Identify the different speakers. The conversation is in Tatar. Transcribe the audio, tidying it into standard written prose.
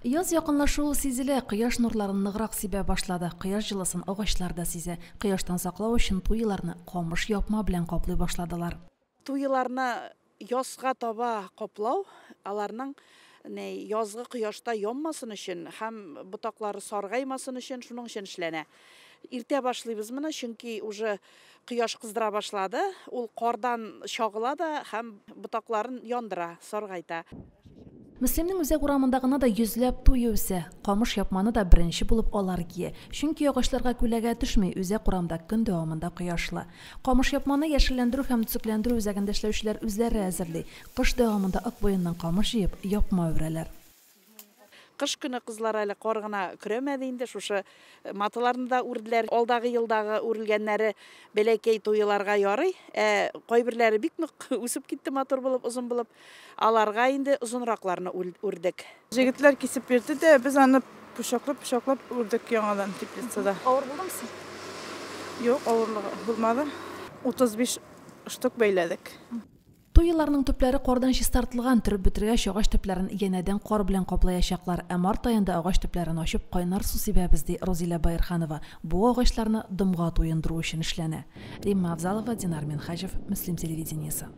Speaker 1: Яз якынлашуы сизелә, кояш нурларын ныграк сибә башлады. Кояш җылысын агачлар да сизә. Кояштан саклау өчен туйларны камыш япма белән каплый башладылар.
Speaker 2: Туйларны язга таба каплау, аларның язгы кояшта янмасын өчен һәм ботаклары саргаймасын өчен шуның өчен эшләнә. Иртә башлыйбыз моны, чөнки уже кояш кыздыра башлады. Ул кардан чагыла да һәм ботакларын яндыра, саргайта.
Speaker 1: Мөслимнең үзәк урамында гына да йөзләп туй үсә. Камыш япманы да беренче булып алар кие. Чөнки агачларга күләгә төшми, үзәк урамда көн дәвамында кояшлы. Камыш япманы яшелләндерү һәм төзекләндерү үзәгендә эшләүчеләр үзләре әзерли. Кыш дәвамында ак буеннан камыш җыеп, япма үрәләр.
Speaker 2: Кыш көне кызлар әле кар гына көрәмәде инде, шушы маталарны да үрделәр. Алдагы елдагы үрелгәннәре бәләкәй туйларга ярый. Кайберләре бик нык үсеп китте, матур булып, озын булып, аларга инде озынракларны үрдек.
Speaker 3: Җегетләр кисеп бирде дә, без аны пушаклап үрдек яңадан теплицада.
Speaker 2: Авыр булдымсы?
Speaker 3: Юк, авырлыгы булмады. 35 штук бәйләдек.
Speaker 1: Туйларның төпләре кардан чистартылган, төреп бетергәч агач төпләрен янәдән кар белән каплаячаклар. Март аенда агач төпләрен ачып кайнар су сибәбез ди Розилә Байырханова. Бу агачларны дымга туендыру өчен эшләнә. Римма Авзалова, Динар Минхаҗев, Мөслим телевидениесе.